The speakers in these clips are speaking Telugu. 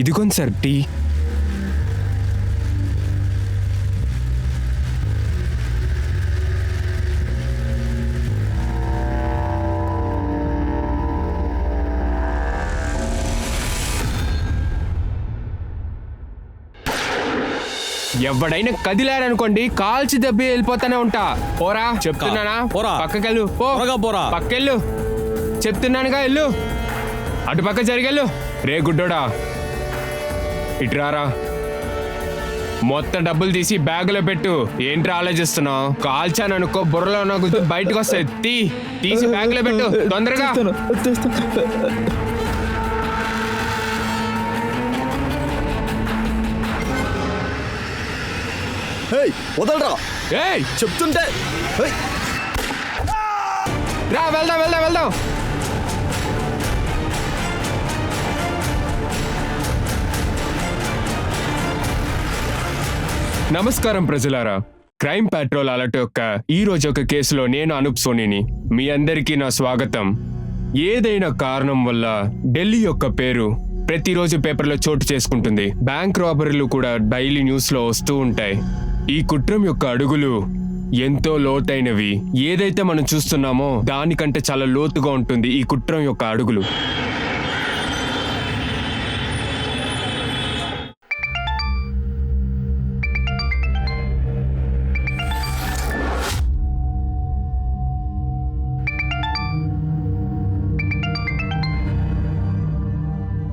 ఇదిగోండి సార్ టీ. ఎవడైనా కదిలారనుకోండి కాల్చి దెబ్బి వెళ్ళిపోతానే ఉంటా. పోరా చెప్తున్నానా, పక్కకెళ్ళు. పోరా పక్కెళ్ళు చెప్తున్నానుగా, వెళ్ళు. అటు పక్క జరిగెళ్ళు. రే గుడ్డోడా, ఇటురారా. మొత్తం డబ్బులు తీసి బ్యాగులో పెట్టు. ఏంట్రా ఆలోచిస్తున్నావు? కాల్చాననుకో బుర్రలో ఉన్న గుర్తు బయటకు వస్తాయి. తీసి బ్యాగులో పెట్టు తొందరగా. వదలరా చెప్తుంటే. రా వెళ్దాం. నమస్కారం ప్రజలారా. క్రైమ్ పెట్రోల్ అలర్ట్ యొక్క ఈ రోజు ఒక కేసులో నేను అనూప్ సోనీని. మీ అందరికీ నా స్వాగతం. ఏదైనా కారణం వల్ల ఢిల్లీ యొక్క పేరు ప్రతిరోజు పేపర్లో చోటు చేసుకుంటుంది. బ్యాంక్ రాబరీలు కూడా డైలీ న్యూస్ లో వస్తూ ఉంటాయి. ఈ కుట్రం యొక్క అడుగులు ఎంతో లోతైనవి. ఏదైతే మనం చూస్తున్నామో దానికంటే చాలా లోతుగా ఉంటుంది ఈ కుట్రం యొక్క అడుగులు.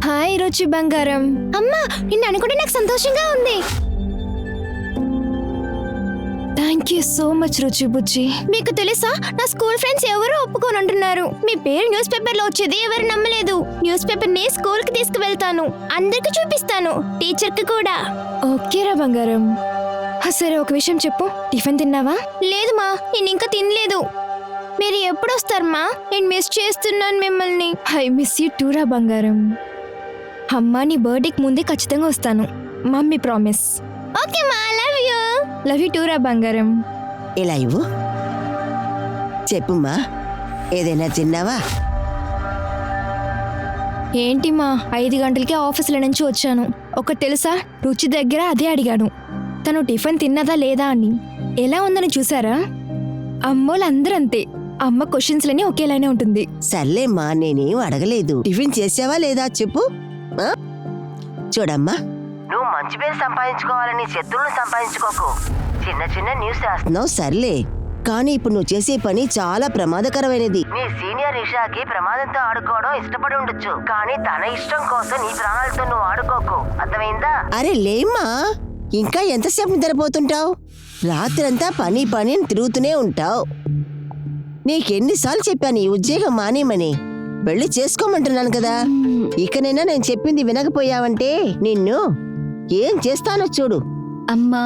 హాయ్ రుచి బంగారం. అమ్మా, నిన్ను అనుకుంటే నాకు సంతోషంగా ఉంది. థ్యాంక్ యూ సో మచ్ రుచి బుజ్జి. మీకు తెలుసా, నా స్కూల్ ఫ్రెండ్స్ ఎవరో ఒప్పుకొని అంటున్నారు. మీ పేరు న్యూస్ పేపర్ లో వచ్చేది ఎవరు నమ్మలేదు. న్యూస్ పేపర్ ని స్కూల్ కి తీసుకువెళ్తాను, అందరికి చూపిస్తాను, టీచర్ కి కూడా. ఓకేరా బంగారం. సరే, ఒక విషయం చెప్పు, టిఫిన్ తిన్నావా? లేదు మా, నేను ఇంకా తినలేదు. మీరు ఎప్పుడు వస్తారమ్మా? నేను మిస్ చేస్తున్నాను మిమ్మల్ని. ఐ మిస్ యూ టూ రా బంగారం. అమ్మా, నీ బర్త్డేకి ముందే ఖచ్చితంగా వస్తాను. Mummy promise. ఓకే మా, love you. Love you two రా బంగారం. ఇలా ఇవ్వు. చెప్పుమా, ఏదైనా తిన్నావా? ఏంటి మా, 5 గంటలకే ఆఫీసుల నుంచి వచ్చాను. ఒకటి తెలుసా, రుచి దగ్గర అదే అడిగాను, తను టిఫిన్ తిన్నదా లేదా అని. ఎలా ఉందని చూసారా? అమ్మోళ్ళందరూ అంతే. అమ్మ క్వశ్చన్స్లని ఒకేలానే ఉంటుంది. సర్లేమ్మా, నేనేం అడగలేదు. టిఫిన్ చేసావా లేదా చెప్పు. చూడమ్మా, నువ్వు మంచి పేరు సంపాదించుకోవాలని శత్రువులు సంపాదించుకోకు. చిన్న చిన్న న్యూస్ రాస్తున్నావు సర్లే, కానీ ఇప్పుడు నువ్వు చేసే పని చాలా ప్రమాదకరమైనది. నీ సీనియర్ ఇషాకి ప్రమాదంతో ఆడుకోవడం ఇష్టపడి ఉండొచ్చు, కానీ తన ఇష్టం కోసం నీ ప్రాణాలతో నువ్వు ఆడుకోకు, అర్థమైందా? అరే లేమ్మా, ఇంకా ఎంతసేపు నిద్రపోతుంటావు? రాత్రంతా పని అని తిరుగుతూనే ఉంటావు. నీకెన్నిసార్లు చెప్పాను ఈ ఉద్యోగం మానేమని? పెళ్లి చేసుకోమంటున్నాను కదా. ఇకనైనా నేను చెప్పింది వినకపోయావంటే నిన్ను ఏం చేస్తానో చూడు. అమ్మా,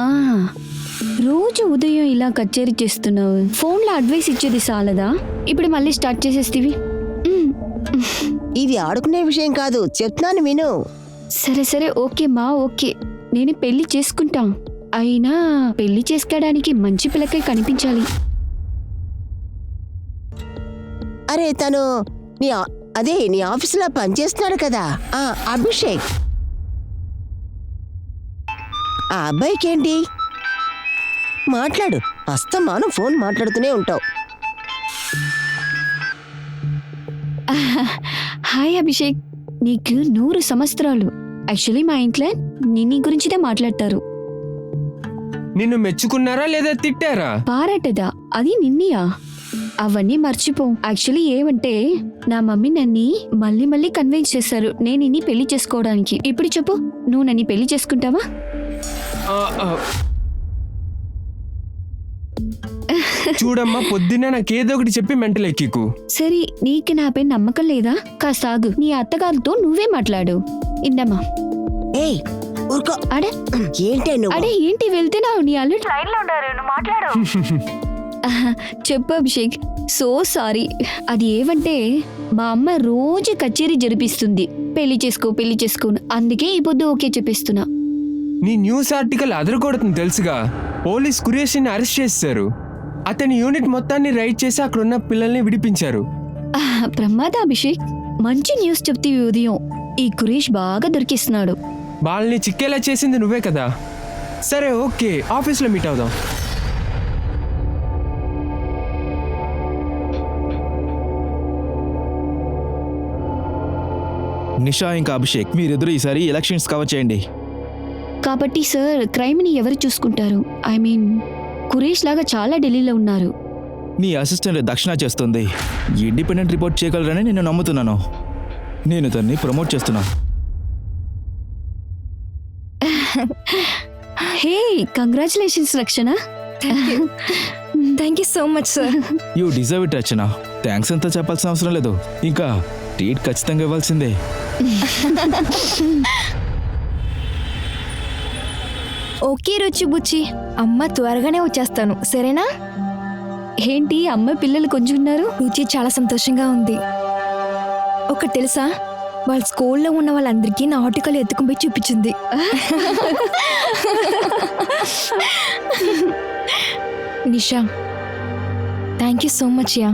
రోజు ఉదయం ఇలా కచేరీ చేస్తున్నావు. ఫోన్లో అడ్వైస్ ఇచ్చేది చాలదా? ఇప్పుడు మళ్ళీ స్టార్ట్ చేసేస్తివి. ఇది ఆడుకునే విషయం కాదు, చెప్తున్నాను విను. సరే ఓకే మా, ఓకే, నేను పెళ్లి చేసుకుంటా. అయినా పెళ్లి చేసుకోవడానికి మంచి పిల్లకై కనిపించాలి. అరే, తను నీ ఆఫీసులో పనిచేస్తున్నాడు కదా, అభిషేక్. ఆ అబ్బాయికేంటి? మాట్లాడు, అస్తమానం ఫోన్ మాట్లాడుతూనే ఉంటావు. హాయ్ అభిషేక్, నీకు 100 సంవత్సరాలు. యాక్చువల్లీ మా ఇంట్లో నీ గురించిదే మాట్లాడతారు. నిన్ను మెచ్చుకున్నారా లేదా తిట్టారా? పారాటదా? అది నిన్నయా? అవన్నీ మర్చిపో. యాక్చువల్లీ ఏమంటే, నా మమ్మీ నన్ను మళ్ళీ కన్విన్స్ చేశారు నేను నిన్ను పెళ్లి చేసుకోవడానికి. ఇప్పుడు చెప్పు, నువ్వు నన్ను పెళ్లి చేసుకుంటావా? చూడమ్మా, పొద్దున్నే నాకేదో ఒకటి చెప్పి మెంటల్ ఎక్కికు. సరే, నీకు నాపై నమ్మకం లేదా? కాస్త ఆగు, నీ అత్తగారితో నువ్వే మాట్లాడు. ఇందమ్మా. ఏయ్ ఊరుకో. అడే ఏంటి వెళ్తున్నావు? నీ అల్లుడు లైన్లో ఉన్నారు, నువ్వు మాట్లాడు. చెప్పు అభిషేక్. So sorry. అది ఏమంటే, మా అమ్మ రోజు కచేరీ జరిపిస్తుంది, పెళ్లి చేసుకో. అందుకే ఈ పొద్దు ఓకే చెప్పిస్తున్నా. నీ న్యూస్ ఆర్టికల్ అదరకూడదని తెలుసుగా. పోలీస్ కురేషిని అరెస్ట్ చేశారు. అతని యూనిట్ మొత్తాన్ని రైడ్ చేసి అక్కడున్న పిల్లల్ని విడిపించారు. ప్రమాద అభిషేక్, మంచి న్యూస్ చెప్తే ఉదయం. ఈ కురేష్ బాగా దొరికిస్తున్నాడు. వాళ్ళని చిక్కేలా చేసింది నువ్వే కదా. సరే ఓకే, ఆఫీస్లో మీట్ అవుదాం. నిషా ఇంకా అభిషేక్ మీరిద్దరు ఈసారి ఎలక్షన్స్ కవర్ చేయండి. కాబట్టి సార్ క్రైమ్ని ఎవరు చూసుకుంటారు? ఐ మీన్ కురేష్ లాగా చాలా ఢిల్లీలో ఉన్నారు. నీ అసిస్టెంట్ దక్షిణ చేస్తుంది. ఇండిపెండెంట్ రిపోర్ట్ చేయగలరని నేను నమ్ముతున్నాను. నేను దాన్ని ప్రమోట్ చేస్తున్నా. హే, కంగ్రాచులేషన్స్ రక్షణ. Thank you so much sir. You deserve it Rachana. Thanks అంతా చెప్పాల్సిన అవసరం లేదు. ఇంకా ట్రీట్ ఖచ్చితంగా ఇవ్వాల్సిందే. ఓకే రుచి బుచ్చి, అమ్మ త్వరగానే వచ్చేస్తాను, సరేనా? ఏంటి అమ్మ పిల్లలు కొంచెన్నారు? రుచి చాలా సంతోషంగా ఉంది. ఒకటి తెలుసా, వాళ్ళ స్కూల్లో ఉన్న వాళ్ళందరికీ నా ఆర్టికల్ ఎత్తుకుని పోయి చూపించింది. Nisha, thank you so much యా.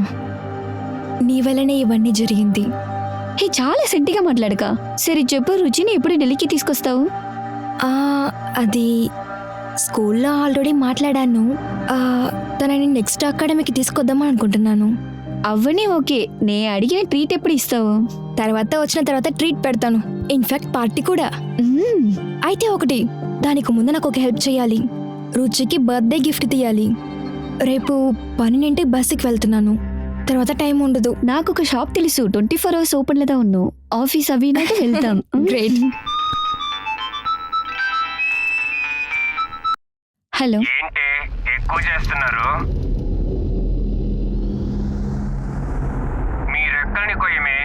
నీ వల్లనే ఇవన్నీ జరిగింది. హే, చాలా సెంటిగా మాట్లాడక. సరే చెప్పు, రుచిని ఎప్పుడు ఢిల్లీకి తీసుకొస్తావు? అది స్కూల్లో ఆల్రెడీ మాట్లాడాను. తనని నెక్స్ట్ అకాడమీకి తీసుకొద్దామని అనుకుంటున్నాను. అవ్వనే ఓకే. నే అడిగిన ట్రీట్ ఎప్పుడు ఇస్తావు? తర్వాత వచ్చిన తర్వాత ట్రీట్ పెడతాను. ఇన్ఫాక్ట్ పార్టీ కూడా. అయితే ఒకటి, దానికి ముందు నాకు ఒక హెల్ప్ చేయాలి. రుచికి బర్త్డే గిఫ్ట్ తీయాలి. రేపు 12 బస్సుకి వెళ్తున్నాను. తర్వాత టైం ఉండదు. నాకు ఒక షాప్ తెలుసు, 24 hours ఓపెన్లదా ఉన్నావు. ఆఫీస్ అవి నాకు వెళ్తాం. గ్రేట్. హలో. ఏంటి ఎక్కువ చేస్తున్నారు? మీరెక్కడిని కొయ్యమే,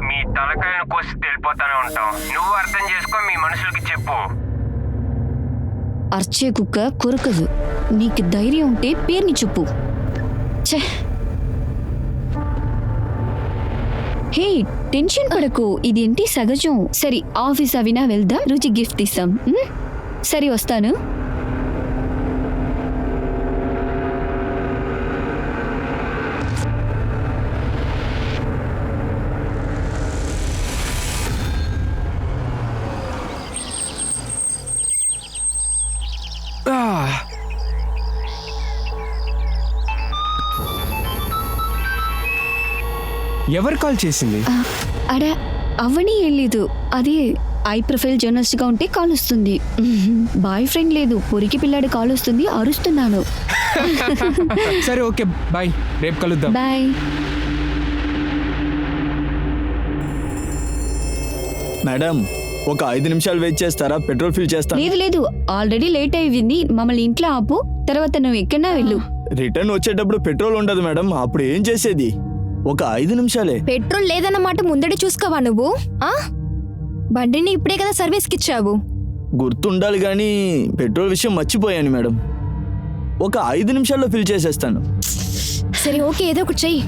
మీ తలకాయలను కోసి తెలిపోతానే ఉంటాం. నువ్వు అర్థం చేసుకో, మీ మనుషులకి చెప్పు. అర్చే కుక్క కొరకదు. నీకు ధైర్యం ఉంటే పేరుని చెప్పు. ఛే, హే టెన్షన్ పడకు, ఇదేంటి సహజం. సరే ఆఫీస్ అవినా వెళ్దాం, రుచి గిఫ్ట్ ఇస్తాం. సరే వస్తాను. ఎవరు కాల్ చేసింది? అడా అవని ఏం లేదు, అది ఐ ప్రొఫైల్ జర్నలిస్ట్ గా ఉంటే కాల్ వస్తుంది. బాయ్ ఫ్రెండ్ లేదు, పొరికి పిల్లాడి కాల్ వస్తుంది, అరుస్తున్నాను. సరే ఓకే బాయ్, రేపు కలుద్దాం. బాయ్. మేడం, ఒక 5 నిమిషాలు వెయిట్ చేస్తారా? పెట్రోల్ ఫిల్ చేస్తాను. లేదు లేదు, ఆల్రెడీ లేట్ అయింది. మమ్మల్ని ఇంట్లో ఆపు, తర్వాత నువ్వు ఎక్కడన్నా వెళ్ళు. రిటర్న్ వచ్చేటప్పుడు పెట్రోల్ ఉండదు మేడం, అప్పుడు ఏం చేసేది? ఒక 5 నిమిషాలే. పెట్రోల్ లేదన్నమాట ముందడే చూసుకోవా నువ్వు? బండిని ఇప్పుడే కదా సర్వీస్కి ఇచ్చావు. గుర్తుండాలి కానీ పెట్రోల్ విషయం మర్చిపోయాను మేడం. ఒక 5 నిమిషాల్లో ఫిల్ చేసేస్తాను. సరే ఓకే, ఏదో ఒకటి చెయ్యి.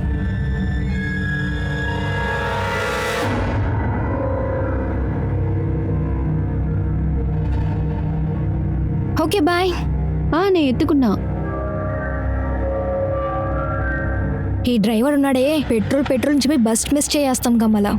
Okay bye. నేను ఎత్తుకున్నా. ఈ డ్రైవర్ ఉన్నాడే, పెట్రోల్ నుంచి పోయి బస్ మిస్ చేస్తాం గమ్మలా.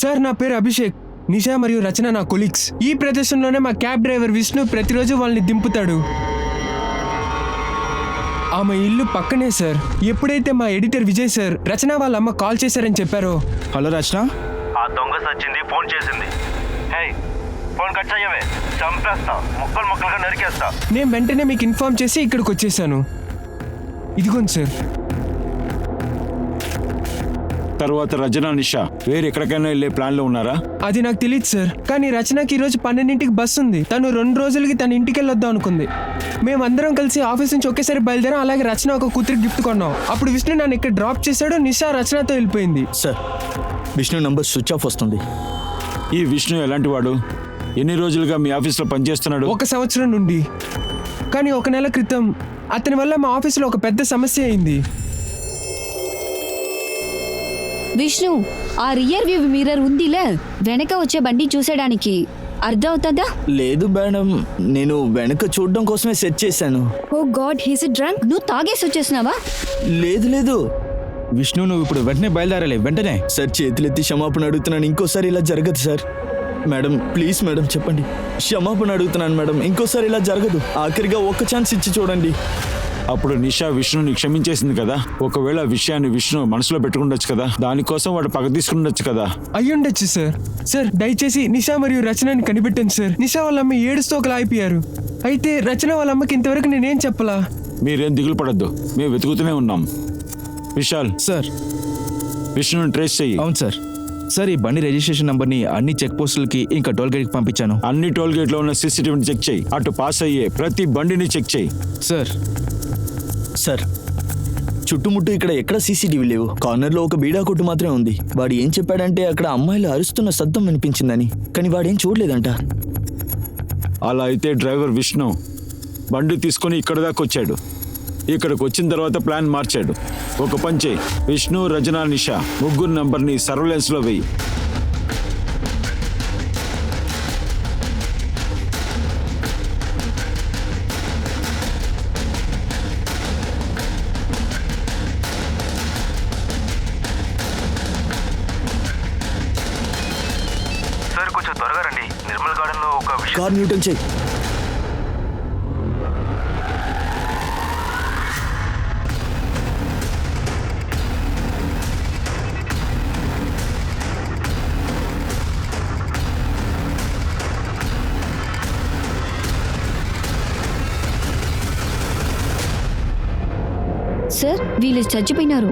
సార్, నా పేరు అభిషేక్. నిషా మరియు రచన నా కొలీగ్స్. ఈ ప్రదేశంలోనే మా క్యాబ్ డ్రైవర్ విష్ణు ప్రతిరోజు వాళ్ళని దింపుతాడు. ఆమె ఇల్లు పక్కనే సార్. ఎప్పుడైతే మా ఎడిటర్ విజయ్ సార్ రచన వాళ్ళ అమ్మ కాల్ చేశారని చెప్పారో. హలో రచన. ఆ దొంగ సచ్చింది, ఫోన్ చేసింది. హే, ఫోన్ కట్ చేయవే, చంపేస్తా, ముక్కలుగా నరికేస్తా. నేను వెంటనే మీకు ఇన్ఫార్మ్ చేసి ఇక్కడికి వచ్చేసాను. ఇదిగోండి సార్. తర్వాత రచన, నిషా వేరెక్కడికైనా వెళ్ళే ప్లాన్ లో ఉన్నారా? అది నాకు తెలియదు సార్, కానీ రచనకి ఈరోజు 12ంటికి బస్సు ఉంది. తను 2 రోజులకి తన ఇంటికి వెళ్ళొద్దాం అనుకుంది. మేమందరం కలిసి ఆఫీస్ నుంచి ఒకేసారి బయలుదేరాం. అలాగే రచన ఒక కూతురికి గిఫ్ట్ కొన్నాం. అప్పుడు విష్ణు నన్ను ఇక్కడ డ్రాప్ చేశాడు. నిషా రచనతో వెళ్ళిపోయింది. Sir, Vishnu number switch off వస్తుంది. ఈ విష్ణు ఎలాంటి వాడు? ఎన్ని రోజులుగా మీ ఆఫీస్లో పనిచేస్తున్నాడు? 1 సంవత్సరం నుండి. కానీ 1 నెల క్రితం అతని వల్ల మా ఆఫీసులో ఒక పెద్ద సమస్య అయింది. విష్ణు, ఆ రియర్ వ్యూ మిర్రర్ ఉందిలే, వెనక వచ్చే బండి చూసేయడానికి. అర్థం అవుతుందా? లేదు మేడం, నేను వెనక చూడడం కోసమే సెట్ చేశాను. ఓ గాడ్, హీస్ డ్రంక్. నువ్వు తాగేసి వచ్చేసినావా? లేదు విష్ణు, నువ్వు ఇప్పుడు వెంటనే బయలుదేరాలి, వెంటనే. సార్, చేతులెత్తి క్షమాపణ అడుగుతున్నాను. ఇంకోసారి ఇలా జరగదు సార్. మేడం ప్లీజ్ మేడం చెప్పండి. క్షమాపణ అడుగుతున్నాను మేడం, ఇంకోసారి ఇలా జరగదు. ఆఖరిగా ఒక్క ఛాన్స్ ఇచ్చి చూడండి. అప్పుడు నిషా విష్ణుని క్షమించేసింది కదా. ఒకవేళ ఆ విషయాన్ని విష్ణు మనసులో పెట్టుకుండొచ్చు కదా, దానికోసం వాడు పగ తీసుకుండొచ్చు కదా. అయ్యుండొచ్చు సార్. సార్ దయచేసి నిషా మరియు రచనని కనిపెట్టండి సార్. నిషా వాళ్ళ అమ్మ ఏడుస్తూ ఒకలా అయిపోయారు. అయితే రచన వాళ్ళ అమ్మకి ఇంతవరకు నేనేం చెప్పలా. మీరేం దిగులు పడద్దు, మేము వెతుకుతూనే ఉన్నాం. విశాల్, సార్. విష్ణుని ట్రేస్ చెయ్యి. అవును సార్. సార్, ఈ బండి రిజిస్ట్రేషన్ నంబర్ని అన్ని చెక్ పోస్టులకి ఇంకా టోల్ గేట్కి పంపించాను. అన్ని టోల్ గేట్లో ఉన్న సీసీటీవీని చెక్ చేయి. అటు పాస్ అయ్యే ప్రతి బండిని చెక్ చేయి. సార్. సార్, చుట్టుముట్టు ఇక్కడ ఎక్కడ సీసీటీవీ లేవు. కార్నర్లో ఒక బీడా కొట్టు మాత్రమే ఉంది. వాడు ఏం చెప్పాడంటే అక్కడ అమ్మాయిలు అరుస్తున్న శబ్దం వినిపించిందని, కానీ వాడేం చూడలేదంట. అలా అయితే డ్రైవర్ విష్ణు బండి తీసుకొని ఇక్కడ దాకా వచ్చాడు. ఇక్కడికి వచ్చిన తర్వాత ప్లాన్ మార్చాడు. ఒక పని చేయి, విష్ణు, రచన, నిషా ముగ్గురు నంబర్ని సర్వేలెన్స్లో వెయ్యి. సార్ కొంచెం త్వరగా రండి. నిర్మల్ గార్డెన్ లో ఒక విషయం. Car Newton check. సార్, వీళ్ళు చచ్చిపోయినారు.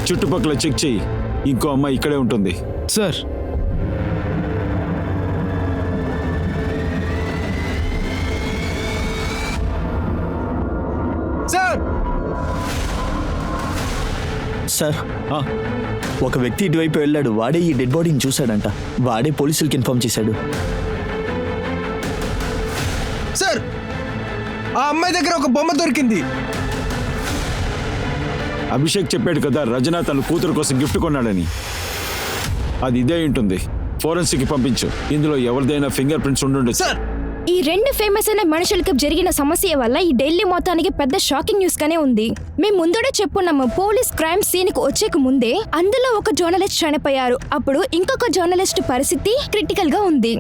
చుట్టుపక్కల చెక్ చేయి. ఇంకో అమ్మాయి ఇక్కడే ఉంటుంది. సార్. సార్ సార్, ఒక వ్యక్తి ఇటువైపు వెళ్ళాడు. వాడే ఈ డెడ్ బాడీని చూశాడంట. వాడే పోలీసులకి ఇన్ఫార్మ్ చేశాడు. సార్, ఆ అమ్మాయి దగ్గర ఒక బొమ్మ దొరికింది. అభిషేక్ చెప్పాడు కదా రచన తన కూతురు కోసం గిఫ్ట్ కొన్నాడని. అది ఇదే ఉంటుంది. ఫోరెన్సిక్ పంపించు. ఇందులో ఎవరిదైనా ఫింగర్ ప్రింట్స్ ఉండుండొచ్చు. సార్, ఈ రెండు ఫేమస్ అయిన మనుషులకి జరిగిన సమస్య వల్ల ఈ ఢిల్లీ మొత్తానికి పెద్ద షాకింగ్ న్యూస్ గానే ఉంది. మేము ముందుడే చెప్పున్నాము, పోలీస్ క్రైమ్ సీన్ కు వచ్చేక ముందే అందులో ఒక జర్నలిస్ట్ చనిపోయారు. అప్పుడు ఇంకొక జర్నలిస్ట్ పరిస్థితి క్రిటికల్ గా ఉంది.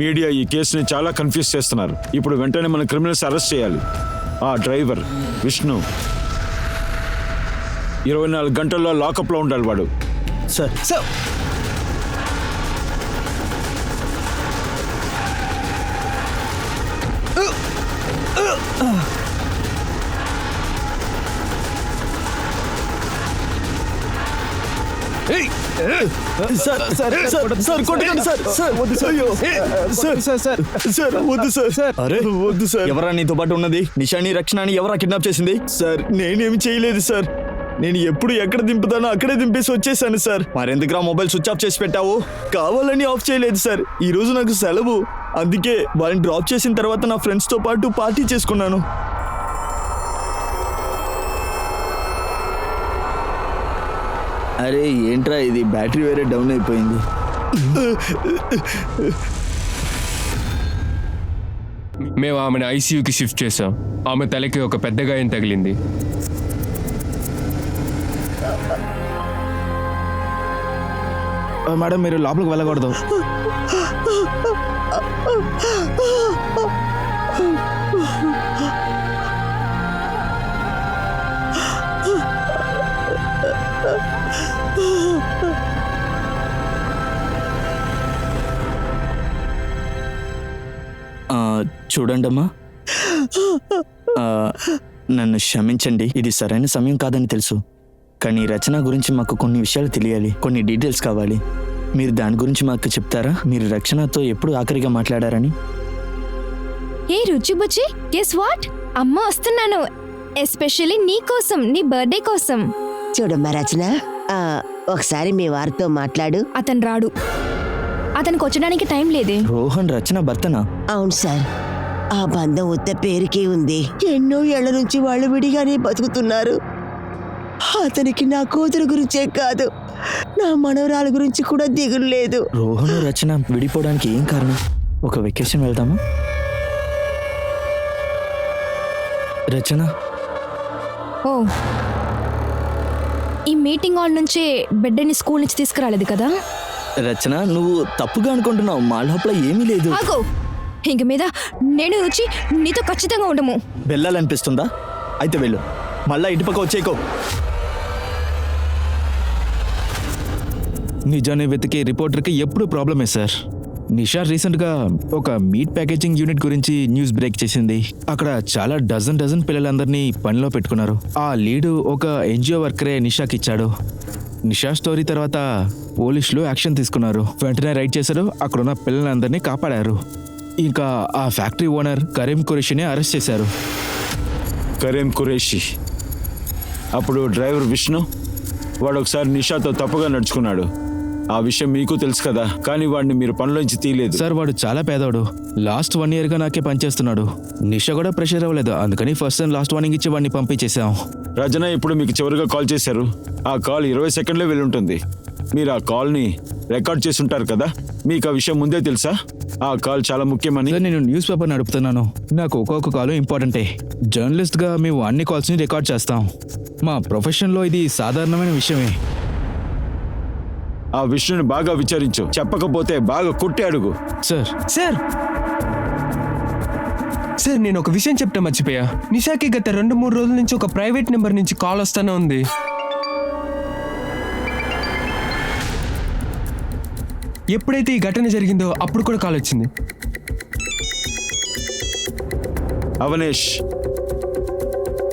మీడియా ఈ కేసుని చాలా కన్ఫ్యూజ్ చేస్తున్నారు. ఇప్పుడు వెంటనే మన క్రిమినల్స్ అరెస్ట్ చేయాలి. ఆ డ్రైవర్ విష్ణు 24 గంటల్లో లాకప్లో ఉండాలి. వాడు sir. Sir, sir sir sir sir కొట్టకండి సార్. సార్ వద్దు సార్. అయ్యో సార్ సార్ సార్ సార్ వద్దు సార్. అరే వద్దు సార్. ఎవరా నీతో పాటు ఉన్నది? నిషాని, రక్షణని ఎవరా కిడ్నాప్ చేసింది? సార్, నేనేమి చేయలేదు సార్. నేను ఎప్పుడు ఎక్కడ దింపుతానో అక్కడే దింపేసి వచ్చేసాను సార్. మరెందుకురా మొబైల్ స్విచ్ ఆఫ్ చేసి పెట్టావు? కావాలని ఆఫ్ చేయలేదు సార్. ఈ రోజు నాకు సెలవు, అందుకే వాళ్ళని డ్రాప్ చేసిన తర్వాత నా ఫ్రెండ్స్తో పాటు పార్టీ చేసుకున్నాను. అరే ఏంట్రా ఇది, బ్యాటరీ వేరే డౌన్ అయిపోయింది. మేము ఆమెను ఐసీయూకి షిఫ్ట్ చేసాం. ఆమె తలకి ఒక పెద్ద గాయం తగిలింది. మేడం, మీరు లోపలికి వెళ్ళకూడదు. చూడండమ్మా, నన్ను క్షమించండి. ఇది సరైన సమయం కాదని తెలుసు, కానీ రచన గురించి మాకు కొన్ని విషయాలు తెలియాలి. కొన్ని డీటెయిల్స్ కావాలి. మీరు దాని గురించి మాకు చెప్తారా? మీరు రచనతో ఎప్పుడు ఆఖరిగా మాట్లాడారని? ఏ రుచిబుచ్చి, గెస్ వాట్? అమ్మ వస్తున్నాను, ఎస్పెషల్లీ నీ కోసం, నీ బర్త్డే కోసం. చూడమ్మా రచన, ఒకసారి మీ వారితో మాట్లాడు. అతను రాడు. అతనికి వచ్చడానికి టైం లేదే. రోహన్ రచన భర్తనా? అవును సార్. ఆ బంధం ఉత్త పేరుకే ఉంది. ఎన్నో ఏళ్ల నుంచి వాళ్ళు విడిగానే బతుకుతున్నారు. అతనికి నా కూతురు గురించే కాదు, నా మనవరాల గురించి కూడా దిగులు లేదు. రోహన్ రచన విడిపోవడానికి ఏం కారణం? ఒక వెకేషన్ వెళ్దామా? రచన, ఓ, ఈ మీటింగ్ హాల్ నుంచి బిడ్డని స్కూల్ నుంచి తీసుకురాలేదు కదా? రచన నువ్వు తప్పుగా అనుకుంటున్నావు. మా లోపల ఏమీ లేదు. ఆగో, ఇంక మీద నేను రుచి నీతో ఖచ్చితంగా ఉండము. వెళ్ళాలనిపిస్తుందా? అయితే వెళ్ళు, మళ్ళా ఇంటి పక్క వచ్చేకో. నిజాన్ని వెతికే రిపోర్టర్కి ఎప్పుడు ప్రాబ్లమే సార్. నిషా రీసెంట్గా ఒక మీట్ ప్యాకేజింగ్ యూనిట్ గురించి న్యూస్ బ్రేక్ చేసింది. అక్కడ చాలా డజన్ పిల్లలందరినీ పనిలో పెట్టుకున్నారు. ఆ లీడు ఒక ఎన్జిఓ వర్కరే నిషాకి ఇచ్చాడు. నిషా స్టోరీ తర్వాత పోలీసులు యాక్షన్ తీసుకున్నారు. వెంటనే రైడ్ చేశారు, అక్కడున్న పిల్లలందరినీ కాపాడారు. ఇంకా ఆ ఫ్యాక్టరీ ఓనర్ కరీం ఖురేషిని అరెస్ట్ చేశారు. కరీం ఖురేషి, అప్పుడు డ్రైవర్ విష్ణు, వాడు ఒకసారి నిషాతో తప్పుగా నడుచుకున్నాడు. ఆ విషయం మీకు తెలుసు కదా, కానీ వాడిని మీరు పనిలోంచి తీయలేదు. సార్ వాడు చాలా పేదవాడు. లాస్ట్ 1 yearగా నాకే పనిచేస్తున్నాడు. నిషా కూడా ప్రెషర్ అవ్వలేదు, అందుకని ఫస్ట్ అండ్ లాస్ట్ వార్నింగ్ ఇచ్చి వాడిని పంపించేశాం. రచన ఇప్పుడు మీకు చివరిగా కాల్ చేశారు. ఆ కాల్ 20 సెకండ్లో వెళ్ళుంటుంది. మీరు ఆ కాల్ని రికార్డ్ చేసి ఉంటారు కదా, మీకు ఆ విషయం ముందే తెలుసా? ఆ కాల్ చాలా ముఖ్యమని. సార్ నేను న్యూస్ పేపర్ నడుపుతున్నాను. నాకు ఒక్కొక్క కాల్ ఇంపార్టెంటే. జర్నలిస్ట్గా మేము అన్ని కాల్స్ని రికార్డ్ చేస్తాం. మా ప్రొఫెషన్లో ఇది సాధారణమైన విషయమే. ఆ విషయాన్ని బాగా విచారించు, చెప్పకపోతే బాగా కొట్టి అడుగు. సార్ సార్ సార్ నేను ఒక విషయం చెప్తే మర్చిపోయా. నిషాకి గత 2-3 రోజుల నుంచి ఒక ప్రైవేట్ నెంబర్ నుంచి కాల్ వస్తానే ఉంది. ఎప్పుడైతే ఈ ఘటన జరిగిందో అప్పుడు కూడా కాల్ వచ్చింది. అవనేష్,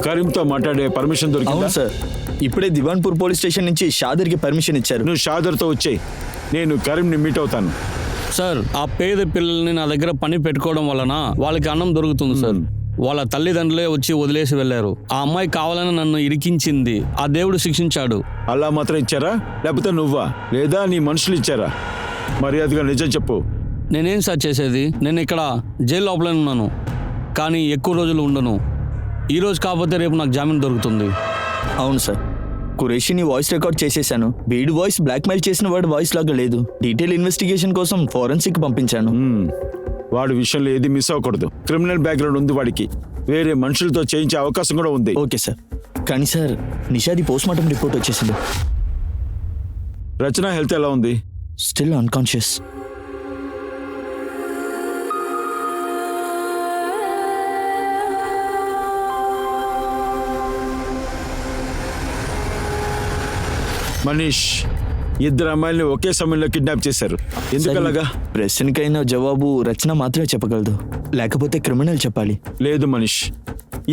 కరీంతో మాట్లాడే పర్మిషన్ దొరికిందా? అవును సార్, ఇప్పుడే దివాన్పూర్ పోలీస్ స్టేషన్ నుంచి షాదర్కి పర్మిషన్ ఇచ్చారు. నువ్వు షాదర్తో వచ్చేయి, నేను కరీంని మీట్ అవుతాను. సార్, ఆ పేద పిల్లల్ని నా దగ్గర పని పెట్టుకోవడం వలన వాళ్ళకి అన్నం దొరుకుతుంది సార్. వాళ్ళ తల్లిదండ్రులే వచ్చి వదిలేసి వెళ్ళారు. ఆ అమ్మాయి కావాలని నన్ను ఇరికించింది, ఆ దేవుడు శిక్షించాడు. అలా మాత్రం ఇచ్చారా, లేకపోతే నువ్వా, లేదా నీ మనుషులు ఇచ్చారా? మర్యాదగా నిజం చెప్పు. నేనేం సార్ చేసేది? నేను ఇక్కడ జైలు లోపలనే ఉన్నాను, కానీ ఎక్కువ రోజులు ఉండను. ఈ రోజు కాకపోతే రేపు నాకు జామీన్ దొరుకుతుంది. అవును సార్, ఖురేషిని వాయిస్ రికార్డ్ చేసేసాను. వీడి వాయిస్ బ్లాక్మెయిల్ చేసిన వాడి వాయిస్ లాగా లేదు. డీటెయిల్ ఇన్వెస్టిగేషన్ కోసం ఫోరెన్సిక్ పంపించాను. వాడి విషయంలో ఏది మిస్ అవ్వకూడదు. క్రిమినల్ బ్యాక్గ్రౌండ్ ఉంది వాడికి, వేరే మనుషులతో చేయించే అవకాశం కూడా ఉంది. ఓకే సార్, కానీ సార్ నిషాది పోస్ట్మార్టం రిపోర్ట్ వచ్చేసింది. రచన హెల్త్ ఎలా ఉంది? Still unconscious. మనీష్, 2 అమ్మాయిల్ని ఒకే సమయంలో కిడ్నాప్ చేశారు. ఎందుకలాగా? ప్రశ్నకైనా జవాబు రచన మాత్రమే చెప్పగలదు, లేకపోతే క్రిమినల్ చెప్పాలి. లేదు మనీష్,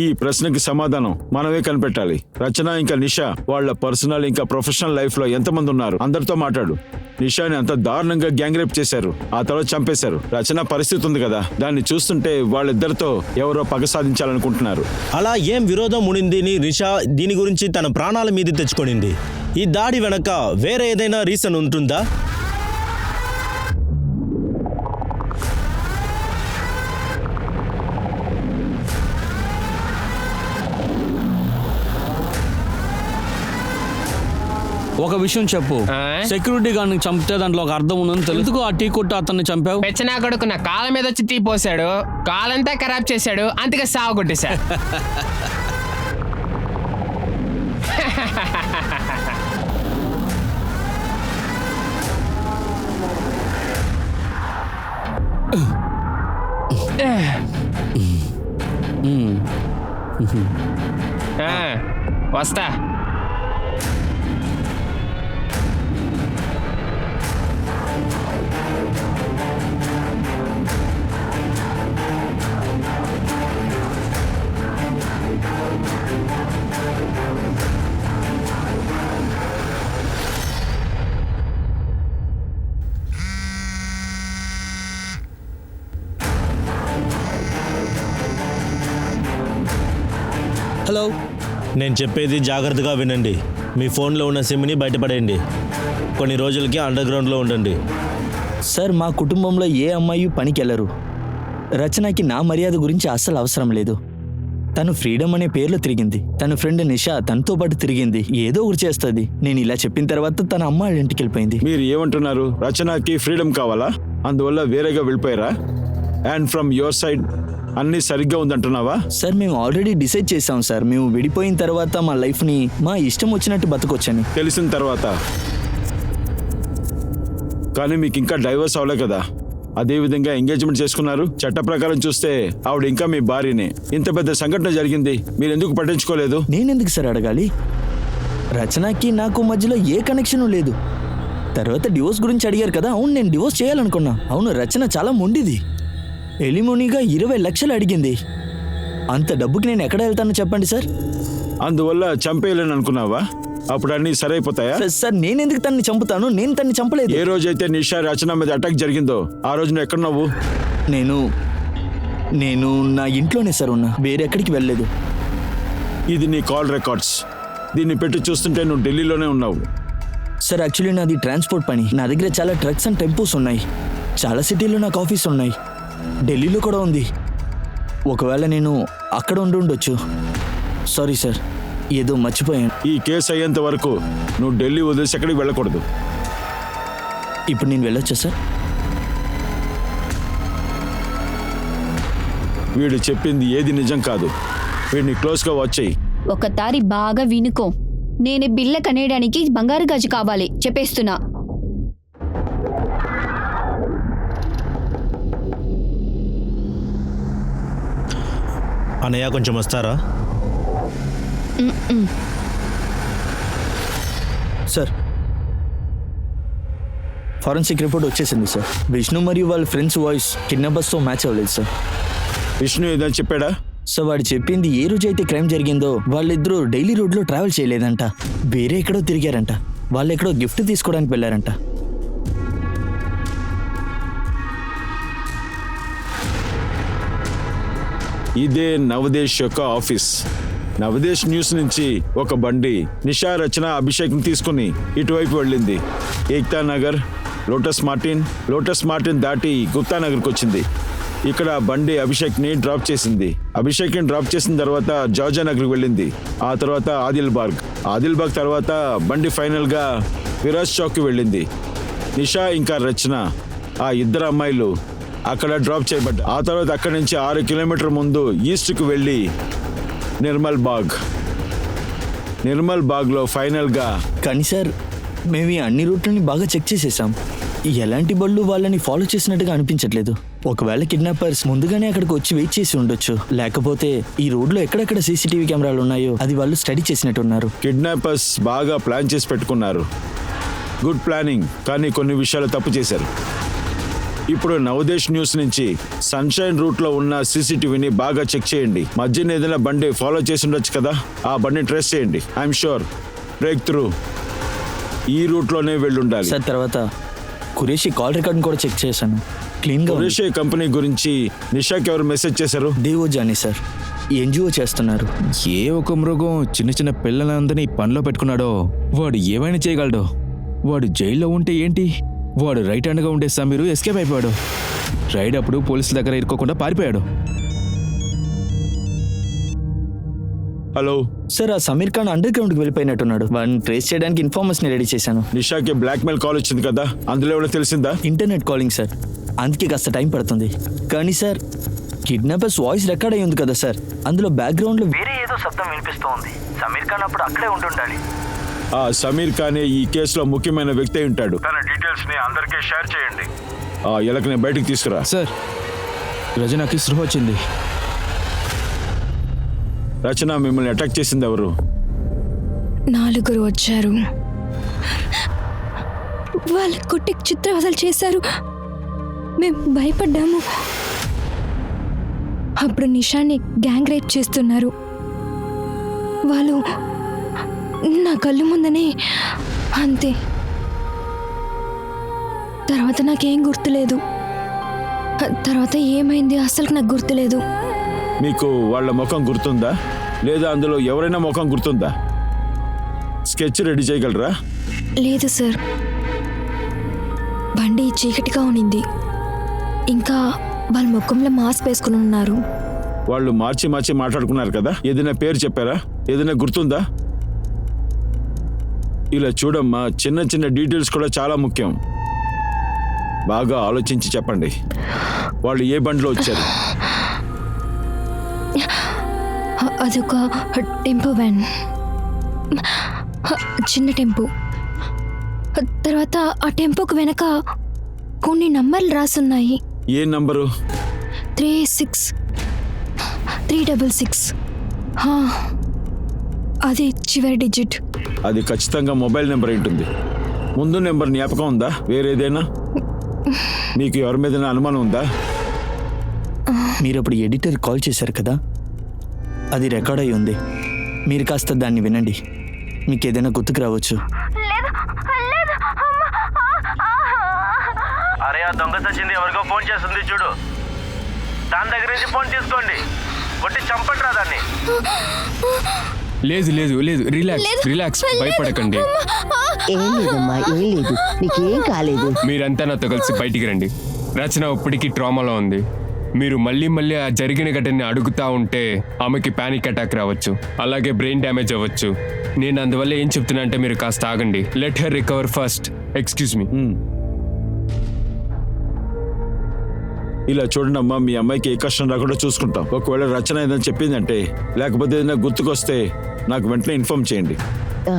ఈ ప్రశ్నకి సమాధానం మనమే కనిపెట్టాలి. రచన ఇంకా నిషా వాళ్ళ పర్సనల్ ఇంకా ప్రొఫెషనల్ లైఫ్ లో ఎంతమంది ఉన్నారు అందరితో మాట్లాడు. నిషాని అంత దారుణంగా గ్యాంగ్ రేప్ చేశారు, ఆ తర్వాత చంపేశారు. రచన పరిస్థితి ఉంది కదా, దాన్ని చూస్తుంటే వాళ్ళిద్దరితో ఎవరో పగ సాధించాలనుకుంటున్నారు. అలా ఏం విరోధం ఉండింది నిషా దీని గురించి తన ప్రాణాల మీద తెచ్చుకొనింది? ఈ దాడి వెనక వేరే ఏదైనా రీజన్ ఉంటుందా? ఒక విషయం చెప్పు, సెక్యూరిటీ గార్డ్ని చంపితే దాంట్లో ఒక అర్థం ఉందని తెలుసు. ఆ టీ కొట్టు అతన్ని చంపావు. పెచ్చనా కొడుకు నా కాళ్ళ మీద వచ్చి టీ పోసాడు, కాలంతా ఖరాబ్ చేశాడు, అందుకే సాగు కొట్టేశాడు. వస్తా. హలో, నేను చెప్పేది జాగ్రత్తగా వినండి. మీ ఫోన్లో ఉన్న సిమ్ని బయటపడేయండి. కొన్ని రోజులకి అండర్ గ్రౌండ్లో ఉండండి. సార్, మా కుటుంబంలో ఏ అమ్మాయి పనికి వెళ్ళరు. రచనకి నా మర్యాద గురించి అస్సలు అవసరం లేదు. తను ఫ్రీడమ్ అనే పేర్లో తిరిగింది. తన ఫ్రెండ్ నిషా తనతో పాటు తిరిగింది. ఏదో ఒకటి చేస్తుంది. నేను ఇలా చెప్పిన తర్వాత తన అమ్మ వాళ్ళ ఇంటికి వెళ్ళిపోయింది. మీరు ఏమంటున్నారు? రచనకి ఫ్రీడమ్ కావాలా? అందువల్ల వేరేగా వెళ్ళిపోయారా? అండ్ ఫ్రమ్ యువర్ సైడ్ అన్నీ సరిగ్గా ఉందంటున్నావా? సార్ మేము ఆల్రెడీ డిసైడ్ చేసాం సార్. మేము విడిపోయిన తర్వాత మా లైఫ్ని మా ఇష్టం వచ్చినట్టు బతకొచ్చని. తెలిసిన తర్వాత కానీ మీకు ఇంకా డైవర్స్ అవ్వలే కదా? అదే విధంగా ఎంగేజ్మెంట్ చేసుకున్నారు. చట్ట ప్రకారం చూస్తే ఆవిడ ఇంకా మీ భార్యనే. ఇంత పెద్ద సంఘటన జరిగింది, మీరు ఎందుకు పట్టించుకోలేదు? నేనెందుకు సార్ అడగాలి? రచనకి నాకు మధ్యలో ఏ కనెక్షను లేదు. తర్వాత డివోర్స్ గురించి అడిగారు కదా. అవును, నేను డివోర్స్ చేయాలనుకున్నా. అవును, రచన చాలా మొండిది. ఎలిమోనీగా 20 లక్షలు అడిగింది. అంత డబ్బుకి నేను ఎక్కడ వెళ్తానో చెప్పండి సార్. అందువల్ల చంపేయాలని అనుకున్నావా? అప్పుడు అన్నీ సరైపోతాయా? సార్ నేనెందుకు తన్ని చంపుతాను? నేను తన్ని చంపలేదు. ఏ రోజైతే నిషా రచన మీద అటాక్ జరిగిందో ఆ రోజు నువ్వు ఎక్కడున్నావు? నేను నా ఇంట్లోనే సార్ ఉన్నా. వేరెక్కడికి వెళ్ళలేదు. ఇది నీ కాల్ రికార్డ్స్. దీన్ని పెట్టి చూస్తుంటే నువ్వు ఢిల్లీలోనే ఉన్నావు. సార్ యాక్చువల్లీ నాది ట్రాన్స్పోర్ట్ పని. నా దగ్గర చాలా ట్రక్స్ అండ్ టెంపోస్ ఉన్నాయి. చాలా సిటీల్లో నాకు ఆఫీస్ ఉన్నాయి. ఢిల్లీలో కూడా ఉంది. ఒకవేళ నేను అక్కడ ఉండొచ్చు. సారీ సార్, ఏదో మర్చిపోయాను. ఈ కేసు అయ్యేంత వరకు నువ్వు ఢిల్లీ వదిలేసి ఎక్కడికి వెళ్ళకూడదు. ఇప్పుడు నేను వెళ్ళొచ్చా సార్? వీడు చెప్పింది ఏది నిజం కాదు. వీడిని క్లోజ్గా వాచ్ చెయ్యి. ఒకసారి బాగా వినుకో. నేను బిళ్ళ కనేయడానికి బంగారు గాజు కావాలి చెప్పేస్తున్నా. అన్నయ్య కొంచెం వస్తారా? సార్ ఫారెన్సిక్ రిపోర్ట్ వచ్చేసింది సార్. విష్ణు మరియు వాళ్ళ ఫ్రెండ్స్ వాయిస్ కిడ్నాపర్స్తో మ్యాచ్ అవ్వలేదు సార్. విష్ణు ఏదైనా చెప్పాడా? సో వాడు చెప్పింది ఏ రోజు అయితే క్రైమ్ జరిగిందో వాళ్ళిద్దరూ డైలీ రోడ్లో ట్రావెల్ చేయలేదంట. వేరే ఎక్కడో తిరిగారంట. వాళ్ళు ఎక్కడో గిఫ్ట్ తీసుకోవడానికి వెళ్ళారంట. ఇదే నవదేశ్ యొక్క ఆఫీస్. నవదేశ్ న్యూస్ నుంచి ఒక బండి నిషా రచన అభిషేక్ని తీసుకుని ఇటువైపు వెళ్ళింది. ఏక్తా నగర్, లోటస్ మార్టిన్ దాటి గుప్తా నగర్కి వచ్చింది. ఇక్కడ బండి అభిషేక్ని డ్రాప్ చేసింది. అభిషేక్ని డ్రాప్ చేసిన తర్వాత జార్జియా నగర్కి వెళ్ళింది. ఆ తర్వాత ఆదిల్బాగ్ తర్వాత బండి ఫైనల్గా ఫిరాజ్ చౌక్కి వెళ్ళింది. నిషా ఇంకా రచన ఆ ఇద్దరు అమ్మాయిలు అక్కడ డ్రాప్ చేయబడ్డారు. ఆ తర్వాత అక్కడి నుంచి 6 కిలోమీటర్ ముందు ఈస్ట్కి వెళ్ళి నిర్మల్ బాగ్లో ఫైనల్గా. కానీ సార్ మేము ఈ అన్ని రూట్లని బాగా చెక్ చేసేసాం. ఎలాంటి బళ్ళు వాళ్ళని ఫాలో చేసినట్టుగా అనిపించట్లేదు. ఒకవేళ కిడ్నాపర్స్ ముందుగానే అక్కడికి వచ్చి వెయిట్ చేసి ఉండొచ్చు. లేకపోతే ఈ రోడ్లో ఎక్కడెక్కడ సీసీటీవీ కెమెరాలు ఉన్నాయో అది వాళ్ళు స్టడీ చేసినట్టున్నారు. కిడ్నాపర్స్ బాగా ప్లాన్ చేసి పెట్టుకున్నారు. గుడ్ ప్లానింగ్, కానీ కొన్ని విషయాలు తప్పు చేశారు. ఇప్పుడు నవదేశ్ న్యూస్ నుంచి సన్షైన్ రూట్లో ఉన్న సీసీటీవీని బాగా చెక్ చేయండి. మధ్యన ఏదైనా బండి ఫాలో చేసి ఉండొచ్చు కదా, ఆ బండిని ట్రేస్ చేయండి. ఐఎమ్ షూర్ బ్రేక్ త్రూ ఈ రూట్లోనే వెళ్ళుండాలి. సార్ తర్వాత కురేషి కాల్ రికార్డ్ని కూడా చెక్ చేశాను. క్లీన్గా. కురేషి కంపెనీ గురించి నిషాకి ఎవరు మెసేజ్ చేశారు? దేవోజాని సార్, ఎన్జిఓ చేస్తున్నారు. ఏ ఒక మృగం చిన్న పిల్లలందరినీ పనిలో పెట్టుకున్నాడో వాడు ఏమైనా చేయగలడు. వాడు జైల్లో ఉంటే ఏంటి, వాడు రైట్ హ్యాండ్గా ఉండే సమీరు ఎస్కేప్ అయిపోయాడు. రైడ్ అప్పుడు పోలీసుల దగ్గర ఇరుక్కోకుండా పారిపోయాడు. హలో సార్, ఆ సమీర్ ఖాన్ అండర్ గ్రౌండ్కి వెళ్ళిపోయినట్టున్నాడు. వాడిని ట్రేస్ చేయడానికి ఇన్ఫర్మేషన్ రెడీ చేశాను. నిషాకి బ్లాక్మెయిల్ కాల్ వచ్చింది కదా, అందులో ఏమైనా తెలిసిందా? ఇంటర్నెట్ కాలింగ్ సార్, అందుకే కాస్త టైం పడుతుంది. కానీ సార్ కిడ్నాపర్స్ వాయిస్ రికార్డ్ అయ్యి ఉంది కదా సార్, అందులో బ్యాక్గ్రౌండ్లో వేరే ఏదో శబ్దం వినిపిస్తోంది. సమీర్ ఖాన్ అప్పుడు అక్కడే ఉంటుండాలి. ఆ సమీర్ ఖానే ఈ కేసులో ముఖ్యమైన వ్యక్తి అయి ఉంటాడు. తన డీటెయిల్స్ ని అందరికీ షేర్ చేయండి. ఆ ఎలకని బయటికి తీసుకురా. సార్, రచనకి స్పృహ వచ్చింది. రచన మిమ్మల్ని అటాక్ చేసింది ఎవరు? 4 వచ్చారు. వాళ్ళు కొట్టి చిత్రవదలు చేశారు. మేము భయపడ్డాము. అప్పుడు నిషాని గ్యాంగ్ రేప్ చేస్తున్నారు. వాళ్ళు నా కళ్ళు ముందనే. అంతే. తర్వాత నాకేం గుర్తులేదు. తర్వాత ఏమైంది అసలు నాకు గుర్తులేదు. మీకు వాళ్ళ ముఖం గుర్తుందా, లేదా అందులో ఎవరైనా ముఖం గుర్తుందా? స్కెచ్ రెడీ చేయగలరా? లేదు సార్, బండి చీకటిగా ఉన్నింది. ఇంకా వాళ్ళ ముఖంలో మాస్క్ వేసుకుని ఉన్నారు. వాళ్ళు మార్చి మాట్లాడుకున్నారు కదా, ఏదైనా పేరు చెప్పారా? ఏదైనా గుర్తుందా? ఇలా చూడమ్మా, చిన్న చిన్న డీటెయిల్స్ కూడా చాలా ముఖ్యం. బాగా ఆలోచించి చెప్పండి. వాళ్ళు ఏ బండిలో వచ్చారు? అదొక టెంపో వ్యాన్, చిన్న టెంపో. తర్వాత ఆ టెంపోకు వెనక కొన్ని నంబర్లు రాసున్నాయి. ఏ నంబరు? 366. అది చివరి డిజిట్. అది ఖచ్చితంగా మొబైల్ నెంబర్ ఉంటుంది. ముందు నెంబర్ జ్ఞాపకం ఉందా? వేరేదైనా మీకు ఎవరి మీద అనుమానం ఉందా? మీరు అప్పుడు ఎడిటర్ కాల్ చేశారు కదా, అది రికార్డ్ అయి ఉంది. మీరు కాస్త దాన్ని వినండి, మీకు ఏదైనా గుర్తుకు రావచ్చు. అరే ఆ దొంగ సచ్చింది ఎవరికో ఫోన్ చేస్తుంది చూడు, దాని దగ్గర నుంచి ఫోన్ తీసుకోండి, కొట్టి చంపండి రా దాన్ని. లేదు లేదు లేదు, రిలాక్స్, భయపడకండి. ఏం లేదమ్మా, ఏం లేదు, నీకేం కాలేదు. మీరంతా నాతో కలిసి బయటికి రండి. రచన ఇప్పటికీ ట్రామాలో ఉంది. మీరు మళ్ళీ ఆ జరిగిన ఘటనని అడుగుతా ఉంటే ఆమెకి పానిక్ అటాక్ రావచ్చు, అలాగే బ్రెయిన్ డ్యామేజ్ అవ్వచ్చు. నేను అందువల్ల ఏం చెప్తున్నా అంటే మీరు కాస్త ఆగండి. Let her recover first. Excuse me. ఇలా చూడండి అమ్మా, మీ అమ్మాయికి ఏ కష్టం రాకుండా చూసుకుంటాం. ఒకవేళ రచన ఏదైనా చెప్పిందంటే, లేకపోతే ఏదైనా గుర్తుకొస్తే నాకు వెంటనే ఇన్ఫార్మ్ చేయండి. ఆ,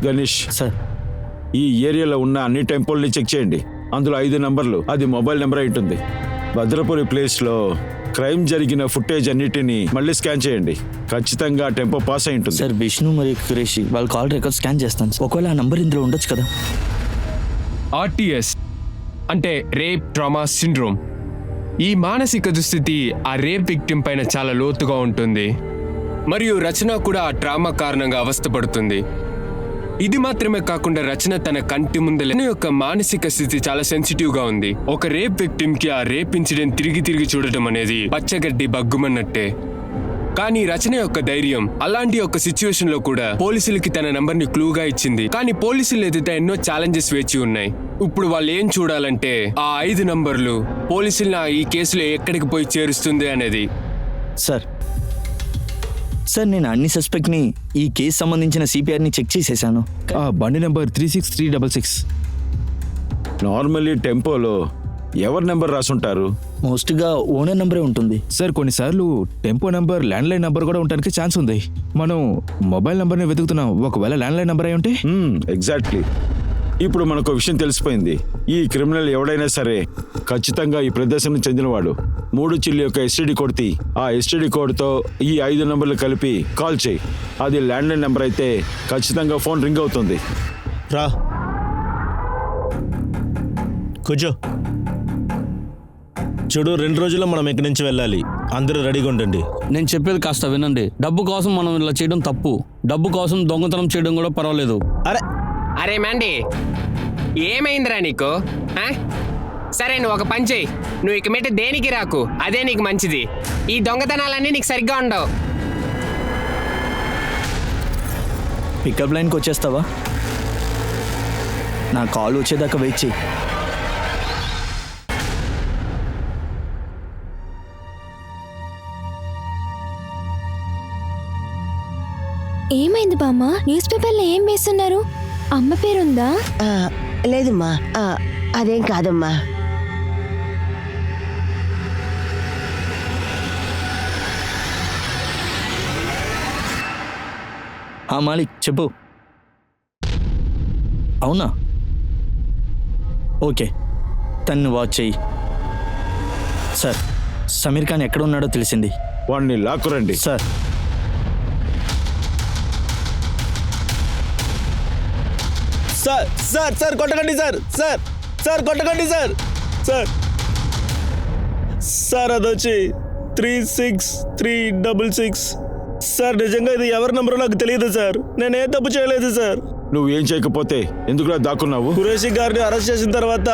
గణేష్ సార్, ఈ ఏరియాలో ఉన్న అన్ని టెంపుల్ని చెక్ చేయండి. అందులో 5 నంబర్లు, అది మొబైల్ నెంబర్ అయి ఉంటుంది. భద్రపురి ప్లేస్లో క్రైమ్ జరిగిన ఫుటేజ్ అన్నిటినీ మళ్ళీ స్కాన్ చేయండి. ఖచ్చితంగా టెంపో పాస్ అయి ఉంటుంది. సార్ విష్ణు మరియు ఖురేషి వాళ్ళ కాల్ రికార్డ్ స్కాన్ చేస్తాను. ఒకవేళ ఆ నంబర్ ఇందులో ఉండొచ్చు కదా. RTS అంటే రేప్ ట్రామా సిండ్రోమ్. ఈ మానసిక దుస్థితి ఆ రేప్ విక్టిమ్ పైన చాలా లోతుగా ఉంటుంది, మరియు రచన కూడా ఆ ట్రామా కారణంగా అవస్థపడుతుంది. ఇది మాత్రమే కాకుండా రచన తన కంటి ముందర యొక్క మానసిక స్థితి చాలా సెన్సిటివ్ గా ఉంది. ఒక రేప్ విక్టిమ్ కి ఆ రేప్ ఇన్సిడెంట్ తిరిగి చూడటం అనేది పచ్చగడ్డి బగ్గుమన్నట్టే. కానీ రచన యొక్క ధైర్యం అలాంటి ఒక సిచ్యువేషన్ లో కూడా పోలీసులకి తన నంబర్ ని క్లూగా ఇచ్చింది. కానీ పోలీసులు ఎదుట ఎన్నో ఛాలెంజెస్ వేచి ఉన్నాయి. ఇప్పుడు వాళ్ళు ఏం చూడాలంటే ఆ 5 నంబర్లు పోలీసులను ఈ కేసులో ఎక్కడికి పోయి చేరుస్తుంది అనేది. సార్ నేను అన్ని సస్పెక్ట్ని ఈ కేసు సంబంధించిన సిపిఆర్ని చెక్ చేసేసాను. ఆ బండి నెంబర్ 36366. నార్మల్లీ టెంపోలో ఎవరి నెంబర్ రాసుంటారు? మోస్ట్గా ఓనర్ నెంబరే ఉంటుంది. సార్ కొన్నిసార్లు టెంపో నెంబర్ ల్యాండ్లైన్ నెంబర్ కూడా ఉండడానికి ఛాన్స్ ఉంది. మనం మొబైల్ నెంబర్ని వెతుకుతున్నాం, ఒకవేళ ల్యాండ్లైన్ నెంబర్ అయి ఉంటే. ఎగ్జాక్ట్లీ. ఇప్పుడు మనకు విషయం తెలిసిపోయింది. ఈ క్రిమినల్ ఎవడైనా సరే ఖచ్చితంగా ఈ ప్రదేశానికి చెందినవాడు. 3 చిల్లి యొక్క STD కోడ్ తీ. ఆ STD కోడ్తో ఈ 5 నంబర్లు కలిపి కాల్ చేయి. అది ల్యాండ్లైన్ నెంబర్ అయితే ఖచ్చితంగా ఫోన్ రింగ్ అవుతుంది. రా కూర్చో. చూడు, 2 రోజుల్లో మనం ఇక్కడి నుంచి వెళ్ళాలి. అందరూ రెడీగా ఉండండి. నేను చెప్పేది కాస్త వినండి. డబ్బు కోసం మనం ఇలా చేయడం తప్పు. డబ్బు కోసం దొంగతనం చేయడం కూడా పర్వాలేదు. అరే మండి, ఏమైందిరా నీకు? సరే నువ్వు ఒక పని చెయ్యి, నువ్వు ఇక మీద దేనికి రాకు, అదే నీకు మంచిది. ఈ దొంగతనాలన్నీ నీకు సరిగ్గా ఉండవు. పికప్ లైన్కి వచ్చేస్తావా? నా కాల్ వచ్చేదాకా వెయిట్ చేయి. ఏమైంది బామ్మ? న్యూస్ పేపర్లో ఏం వేస్తున్నారు? అమ్మ పేరుందా? లేదమ్మా, అదేం కాదమ్మా. మాలిక్ చెప్పు. అవునా? ఓకే, తన్ని వాచ్ చెయ్యి. సార్, సమీర్ ఖాన్ ఎక్కడ ఉన్నాడో తెలిసింది. వాడిని లాక్కురండి. సార్ సార్ సార్ సార్ కొట్టకండి సార్. సార్ సార్ కొట్టకండి సార్. సార్ సార్ అదొచ్చి 36366. సార్ నిజంగా ఇది ఎవరి నెంబరో నాకు తెలియదు సార్. నేనే తప్పు చేయలేదు సార్. నువ్వేం చేయకపోతే ఎందుకులా దాక్కున్నావు? ఖురేషి గారిని అరెస్ట్ చేసిన తర్వాత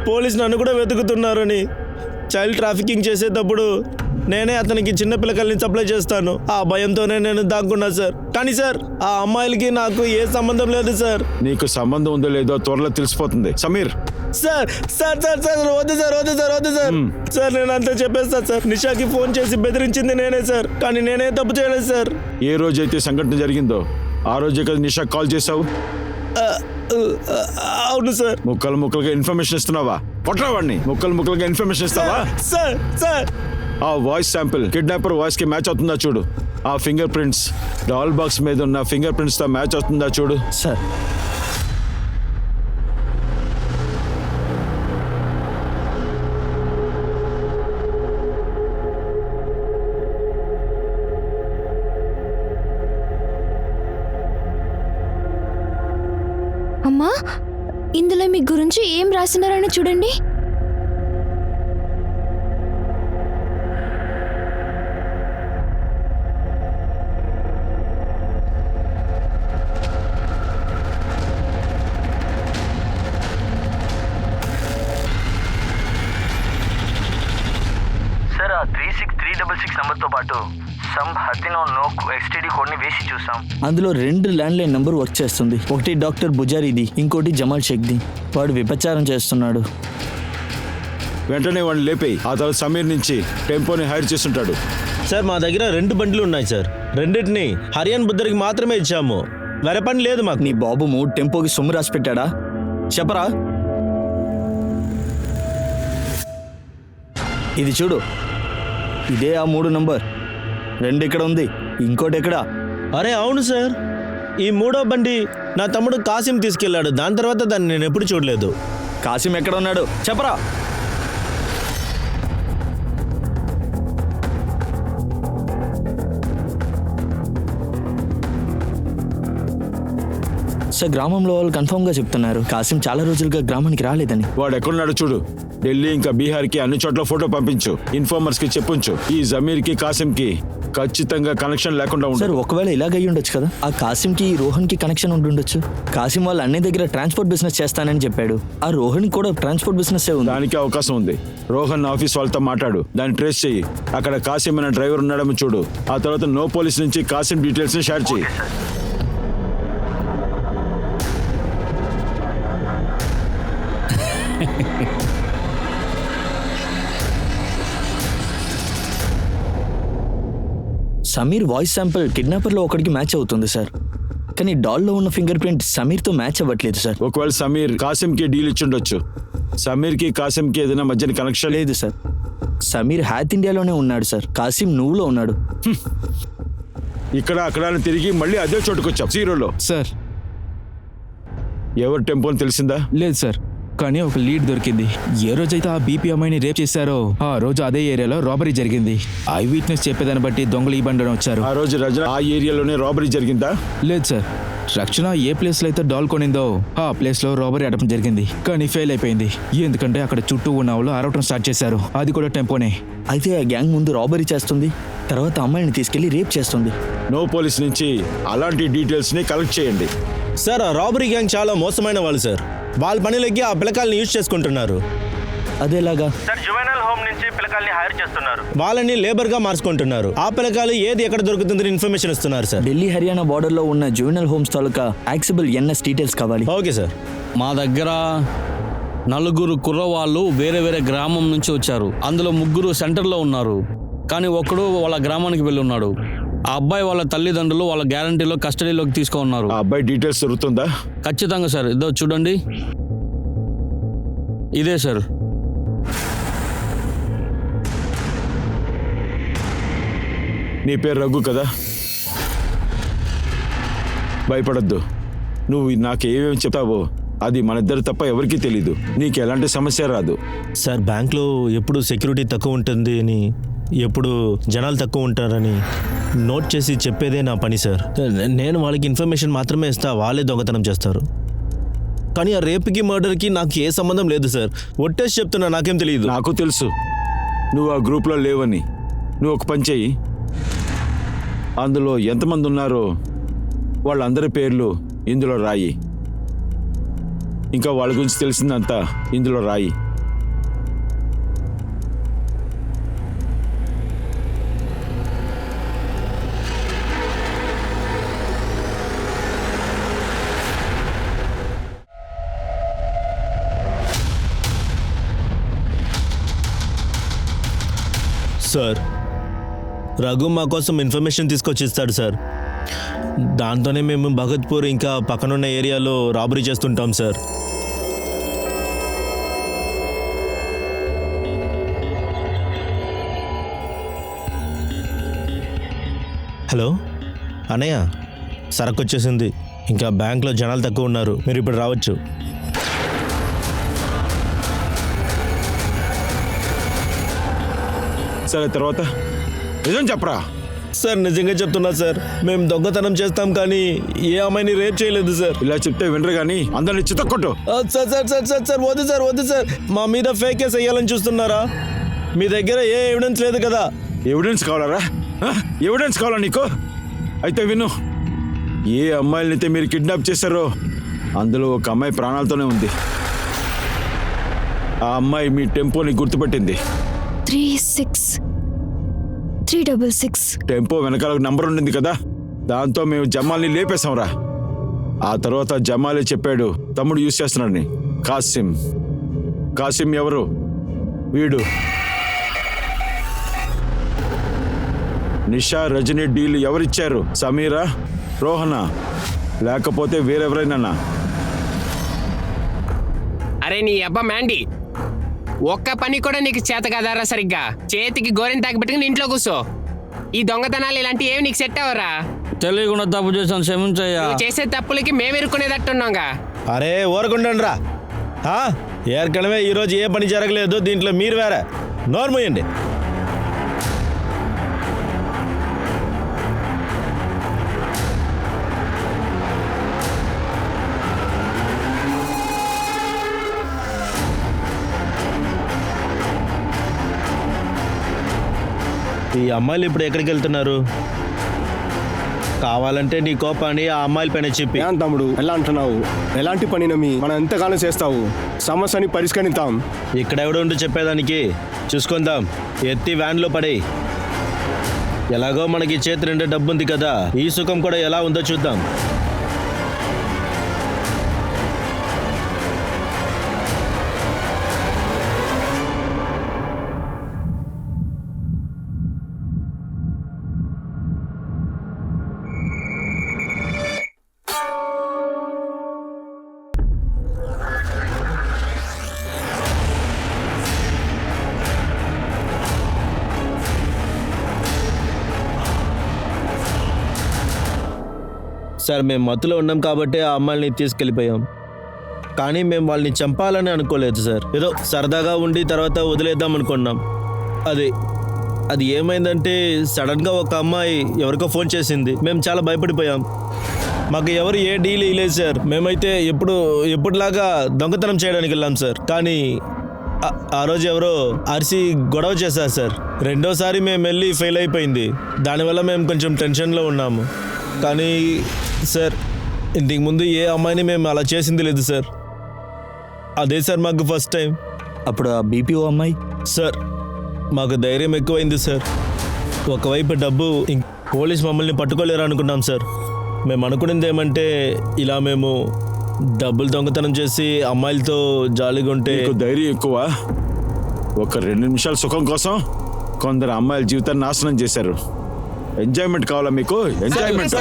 పోలీసు నన్ను కూడా వెతుకుతున్నారని, చైల్డ్ ట్రాఫికింగ్ చేసేటప్పుడు నేనే అతనికి చిన్న పిల్లకల్ని సప్లై చేస్తాను. ఆ భయంతోనే నేను దాక్కున్నా సార్. కానీ సార్ ఆ అమ్మాయిలకి నాకు ఏ సంబంధం లేదు సార్. నీకు సంబంధం ఉందో లేదో త్వరలో తెలిసిపోతుంది. Sameer, sir sir sir sir వద్దు సార్ వద్దు సార్ వద్దు సార్. సార్ నేను అంతా చెప్పేస్తా సార్. నిషాకి ఫోన్ చేసి బెదిరించింది నేనే సార్, కానీ నేనే తప్పు చేయలేదు సార్. ఏ రోజైతే సంఘటన జరిగిందో ఆ రోజే కదా నిషా కాల్ చేసావు? అవును సార్. ముక్కలు ముక్కలుగా ఇన్ఫర్మేషన్ ఇస్తున్నావా? కొట్టరావాడిని. ముక్కలు ముక్కలుగా ఇన్ఫర్మేషన్ ఇస్తావా? సార్ సార్ ఆ వాయిస్ శాంపిల్ కిడ్నాపర్ వాయిస్ కి మ్యాచ్ అవుతుందా చూడు. ఆ ఫింగర్ ప్రింట్స్ డాల్ బాక్స్ మీద ఉన్న ఫింగర్ ప్రింట్స్ తో మ్యాచ్ అవుతుందా చూడు. సార్ అమ్మా, ఇందులో మీ గురించి ఏం రాసినారని చూడండి. సార్, ఆ 36366 నంబర్తో పాటు సమ్ హతినో నోక్ ఎస్టీడీ కోడ్ని వేసి చూసాం. అందులో 2 ల్యాండ్లైన్ నంబర్ వర్క్ చేస్తుంది. ఒకటి డాక్టర్ బుజారీది, ఇంకోటి జమాల్ షేక్ది. వాడు విపచారం చేస్తున్నాడు. వెంటనే వాడిని లేపేయి. ఆ తర్వాత సమీర్ నుంచి టెంపోని హైర్ చేస్తుంటాడు. సార్ మా దగ్గర 2 బండ్లు ఉన్నాయి సార్. రెండింటిని హరియాన్ బుద్ధరికి మాత్రమే ఇచ్చాము. వేరే పని లేదు మాకు. నీ బాబు 3 టెంపోకి సొమ్ము రాసి పెట్టాడా? చెప్పరా. ఇది చూడు, ఇదే ఆ 3 నంబర్. 2 ఇక్కడ ఉంది, ఇంకోటి ఎక్కడ? అరే అవును సార్, ఈ 3వ బండి నా తమ్ముడు కాసిం తీసుకెళ్లాడు. దాని తర్వాత దాన్ని నేను ఎప్పుడు చూడలేదు. కాసిం ఎక్కడ ఉన్నాడు చెప్పరా. సార్ గ్రామంలో వాళ్ళు కన్ఫర్మ్ గా చెప్తున్నారు కాసిం చాలా రోజులుగా గ్రామానికి రాలేదని. వాడు ఎక్కడున్నాడు చూడు. ఢిల్లీ ఇంకా బీహార్ కి అన్ని చోట్ల ఫోటో పంపించు. ఇన్ఫార్మర్స్ కి చెప్పుంచు. ఈ జమీర్ కి కాసిం కి ఖచ్చితంగా కనెక్షన్ లేకుండా సార్ ఉండదు. ఒకవేళ ఇలాగ అయ్యి ఉండొచ్చు కదా. ఆ కాసిం కి రోహన్ కి కనెక్షన్ ఉండుండొచ్చు. కాసిం వాళ్ళ అన్ని దగ్గర ట్రాన్స్పోర్ట్ బిజినెస్ చేస్తానని చెప్పాడు. ఆ రోహన్ కూడా ట్రాన్స్పోర్ట్ బిజినెస్ ఉంది. దానికి అవకాశం ఉంది. రోహన్ ఆఫీస్ వాళ్ళతో మాట్లాడు, దాన్ని ట్రేస్ చెయ్యి. అక్కడ కాసిం అనే డ్రైవర్ ఉన్నాడేమో చూడు. ఆ తర్వాత నో పోలీస్ నుంచి కాసిం డీటెయిల్స్ ని షేర్ చెయ్యి. సమీర్ వాయిస్ శాంపిల్ కిడ్నాపర్లో ఒకడికి మ్యాచ్ అవుతుంది సార్. కానీ డాల్లో ఉన్న ఫింగర్ ప్రింట్ సమీర్తో మ్యాచ్ అవ్వట్లేదు సార్. ఒకవేళ సమీర్ కాసిం కి డీల్ ఇచ్చుండొచ్చు. సమీర్ కి కాసిం కి ఏదైనా మధ్యన కనెక్షన్ లేదు సార్. సమీర్ హ్యాత్ ఇండియాలోనే ఉన్నాడు సార్. కాసిం నువ్వులో ఉన్నాడు. ఇక్కడ అక్కడ తిరిగి మళ్ళీ అదే చోటుకొచ్చాం. జీరోలో. సార్ ఎవరు టెంపోని తెలిసిందా? లేదు సార్, కానీ ఒక లీడ్ దొరికింది. ఏ రోజైతే ఆ బీపీ అమ్మాయిని రేప్ చేశారో ఆ రోజు అదే ఏరియాలో రాబరీ జరిగింది. ఐ విట్నెస్ చెప్పేదాన్ని బట్టి దొంగలు ఈ బండి వచ్చారు. ఆ రోజు రజన ఆ ఏరియాలోనే రాబరీ జరిగిందా? లేదు సార్, రక్షణ ఏ ప్లేస్ లో అయితే డాల్ కొనిందో ఆ ప్లేస్ లో రాబరీ అటెంప్ట్ జరిగింది. కానీ ఫెయిల్ అయిపోయింది. ఎందుకంటే అక్కడ చుట్టూ ఉన్న వాళ్ళు అరవటం స్టార్ట్ చేశారు. అది కూడా టెంపోనే. అయితే ఆ గ్యాంగ్ ముందు రాబరీ చేస్తుంది, తర్వాత అమ్మాయిని తీసుకెళ్లి రేప్ చేస్తుంది. నో పోలీస్ నుంచి అలాంటి డీటెయిల్స్ ని కలెక్ట్ చేయండి. సార్ ఆ రాబరీ గ్యాంగ్ చాలా మోసమైన వాళ్ళు సార్. వాళ్ళ పనిలోకి ఆ పిల్లకాయల్ని యూజ్ చేసుకుంటున్నారు. అదేలాగా? సార్ జువెనల్ హోమ్ నుంచి పిల్లకాయల్ని హైర్ చేస్తున్నారు. వాళ్ళని లేబర్ గా మార్చుకుంటున్నారు. ఆ పిల్లకాయలు ఏది ఎక్కడ దొరుకుతుందని ఇన్ఫర్మేషన్ ఇస్తున్నారు సార్. ఢిల్లీ హర్యానా బార్డర్ లో ఉన్న జువెనల్ హోమ్స్ తాలూకా యాక్సెబుల్ ఎన్ఎస్ డీటెయిల్స్ కావాలి. Okay sir. మా దగ్గర 4 కుర్రవాళ్ళు వేరే వేరే గ్రామం నుంచి వచ్చారు. అందులో 3 సెంటర్లో ఉన్నారు, కానీ ఒక్కడు వాళ్ళ గ్రామానికి వెళ్ళి ఉన్నాడు. ఆ అబ్బాయి వాళ్ళ తల్లిదండ్రులు వాళ్ళ గ్యారంటీలో కస్టడీలోకి తీసుకున్నారు. ఆ అబ్బాయి డీటెయిల్స్ దొరుకుతుందా? ఖచ్చితంగా సార్. ఇదో చూడండి, ఇదే సార్. నీ పేరు రఘు కదా? భయపడద్దు. నువ్వు నాకు ఏమేమి చెప్తావో అది మన ఇద్దరు తప్ప ఎవరికీ తెలీదు. నీకు ఎలాంటి సమస్య రాదు. సార్ బ్యాంక్లో ఎప్పుడు సెక్యూరిటీ తక్కువ ఉంటుంది అని, ఎప్పుడు జనాలు తక్కువ ఉంటారని నోట్ చేసి చెప్పేదే నా పని సార్. నేను వాళ్ళకి ఇన్ఫర్మేషన్ మాత్రమే ఇస్తా, వాళ్ళే దొంగతనం చేస్తారు. కానీ ఆ రేపుకి మర్డర్కి నాకు ఏ సంబంధం లేదు సార్. ఒట్టేసి చెప్తున్నా, నాకేం తెలియదు. నాకు తెలుసు నువ్వు ఆ గ్రూప్లో లేవని. నువ్వు ఒక పని చెయ్యి, అందులో ఎంతమంది ఉన్నారో వాళ్ళందరి పేర్లు ఇందులో రాయి. ఇంకా వాళ్ళ గురించి తెలిసిందంతా ఇందులో రాయి. సార్ రఘు మా కోసం ఇన్ఫర్మేషన్ తీసుకొచ్చి ఇస్తాడు సార్. దాంతోనే మేము భగత్పూర్ ఇంకా పక్కనున్న ఏరియాలో రాబరీ చేస్తుంటాం సార్. హలో అన్నయ్య, సరకు వచ్చేసింది. ఇంకా బ్యాంక్లో జనాలు తక్కువ ఉన్నారు, మీరు ఇప్పుడు రావచ్చు. సరే తర్వాత నిజం చెప్పరా. సార్ నిజంగా చెప్తున్నా సార్, మేము దొంగతనం చేస్తాం కానీ ఏ అమ్మాయిని రేప్ చేయలేదు సార్. ఇలా చెప్తే వినరు కానీ అందరిని చితక్కొట్టు. Sir sir sir sir sir వద్దు సార్, వద్దు సార్. మా మీద ఫేక్ కేసు వేయాలని చూస్తున్నారా? మీ దగ్గర ఏ ఎవిడెన్స్ లేదు కదా? ఎవిడెన్స్ కావాలరా? ఎవిడెన్స్ కావాలా నీకు? అయితే విను, ఏ అమ్మాయిలనైతే మీరు కిడ్నాప్ చేశారో అందులో ఒక అమ్మాయి ప్రాణాలతోనే ఉంది. ఆ అమ్మాయి మీ టెంపోని గుర్తుపట్టింది. 366 టెంపో వెనకాల నంబర్ ఉండింది కదా, దాంతో మేము జమాల్ని లేపేశాంరా. ఆ తర్వాత జమాలే చెప్పాడు తమ్ముడు యూజ్ చేస్తున్నాడని. కాసిం ఎవరు? వీడు నిషా రజనీ డీల్ ఎవరిచ్చారు? సమీరా, రోహనా, లేకపోతే వేరెవరైనా? అరే నీ అబ్బా మ్యాండీ, ఒక్క పని కూడా నీకు చేత కదారా సరిగ్గా? చేతికి గోరెని తాగిపెట్టుకుని ఇంట్లో కూర్చో. ఈ దొంగతనాలు ఇలాంటి ఏమి నీకు సెట్ అవరా? తెలియకుండా తప్పు చేశాను, క్షమించయ్యా. నువ్వు చేసే తప్పులకి మేము ఇరుక్కునేదట్టున్నాగా. అరే ఊరకుండండి రా. ఏర్కడమే ఈరోజు ఏ పని జరగలేదు, దీంట్లో మీరు వేరే. నోర్మూయండి. ఈ అమ్మాయిలు ఇప్పుడు ఎక్కడికి వెళ్తున్నారు? కావాలంటే నీ కోపాన్ని ఆ అమ్మాయిల పైన చెప్పి. తమ్ముడు ఎలా అంటున్నావు? ఎలాంటి పని నమ్మి మనం ఎంతకాలం చేస్తావు? సమస్యని పరిష్కరిద్దాం. ఇక్కడ ఎవడుండి చెప్పేదానికి? చూసుకుందాం. ఎత్తి వ్యాన్లో పడే. ఎలాగో మనకి చేతి నిండా డబ్బు ఉంది కదా, ఈ సుఖం కూడా ఎలా ఉందో చూద్దాం. సార్ మేము మత్తులో ఉన్నాం కాబట్టి ఆ అమ్మాయిని తీసుకెళ్ళిపోయాం, కానీ మేము వాళ్ళని చంపాలని అనుకోలేదు సార్. ఏదో సరదాగా ఉండి తర్వాత వదిలేద్దాం అనుకున్నాం. అది ఏమైందంటే సడన్గా ఒక అమ్మాయి ఎవరికో ఫోన్ చేసింది. మేము చాలా భయపడిపోయాం. మాకు ఎవరు ఏ డీల్ ఇవ్వలేదు సార్. మేమైతే ఎప్పుడులాగా దొంగతనం చేయడానికి వెళ్ళాం సార్. కానీ ఆ రోజు ఎవరో అరిసి గొడవ చేశారు సార్. రెండోసారి మేము వెళ్ళి ఫెయిల్ అయిపోయింది. దానివల్ల మేము కొంచెం టెన్షన్లో ఉన్నాము. కానీ సార్ ఇంటికి ముందు ఏ అమ్మాయిని మేము అలా చేసింది లేదు సార్. అదే సార్ మాకు ఫస్ట్ టైం. అప్పుడు ఆ బీపీఓ అమ్మాయి? సార్ మాకు ధైర్యం ఎక్కువైంది సార్. ఒకవైపు డబ్బు, పోలీస్ మమ్మల్ని పట్టుకోలేరు అనుకున్నాం సార్. మేము అనుకున్నది ఏమంటే ఇలా మేము డబ్బులు దొంగతనం చేసి అమ్మాయిలతో జాలీగా ఉంటే. ధైర్యం ఎక్కువ. ఒక 2 నిమిషాల సుఖం కోసం కొందరు అమ్మాయిల జీవితాన్ని నాశనం చేశారు. ఎంజాయ్మెంట్ కావాలా మీకు? ఎంజాయ్మెంట్.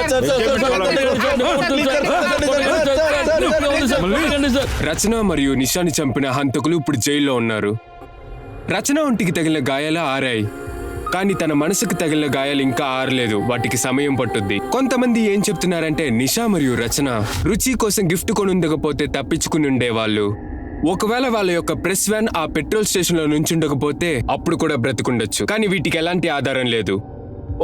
రచన మరియు నిషాని చంపిన హంతకులు ఇప్పుడు జైల్లో ఉన్నారు. రచన ఒంటికి తగిలిన గాయాలు ఆరాయి, కానీ తన మనసుకు తగిలిన గాయాలు ఇంకా ఆరలేదు. వాటికి సమయం పట్టుద్ది. కొంతమంది ఏం చెప్తున్నారంటే నిషా మరియు రచన రుచి కోసం గిఫ్ట్ కొనుండకపోతే తప్పించుకుని ఉండేవాళ్ళు. ఒకవేళ వాళ్ళ యొక్క ప్రెస్ వ్యాన్ ఆ పెట్రోల్ స్టేషన్ లో నుంచుండకపోతే అప్పుడు కూడా బ్రతికుండొచ్చు. కానీ వీటికి ఎలాంటి ఆధారం లేదు.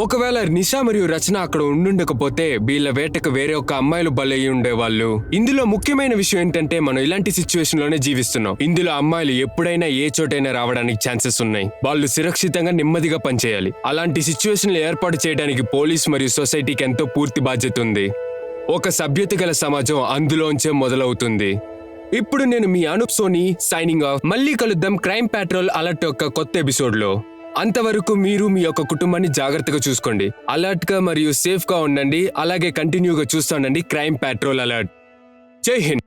ఒకవేళ నిషా మరియు రచన అక్కడ ఉండుండకపోతే వీళ్ళ వేటకు వేరే ఒక అమ్మాయిలు బలయ్యి ఉండేవాళ్ళు. ఇందులో ముఖ్యమైన విషయం ఏంటంటే మనం ఇలాంటి సిచ్యువేషన్ లోనే జీవిస్తున్నాం. ఇందులో అమ్మాయిలు ఎప్పుడైనా ఏ చోటైనా రావడానికి ఛాన్సెస్ ఉన్నాయి. వాళ్ళు సురక్షితంగా నెమ్మదిగా పనిచేయాలి. అలాంటి సిచ్యువేషన్లు ఏర్పాటు చేయడానికి పోలీస్ మరియు సొసైటీకి ఎంతో పూర్తి బాధ్యత ఉంది. ఒక సభ్యత గల సమాజం అందులోంచే మొదలవుతుంది. ఇప్పుడు నేను మీ అనూప్ సోని సైనింగ్ ఆఫ్. మళ్ళీ కలుద్దాం క్రైమ్ పెట్రోల్ అలర్ట్ యొక్క కొత్త ఎపిసోడ్ లో. అంతవరకు మీరు మీ యొక్క కుటుంబాన్ని జాగ్రత్తగా చూసుకోండి. అలర్ట్ గా మరియు సేఫ్ గా ఉండండి. అలాగే కంటిన్యూగా చూస్తూ ఉండండి క్రైమ్ పెట్రోల్ అలర్ట్. జై హింద్.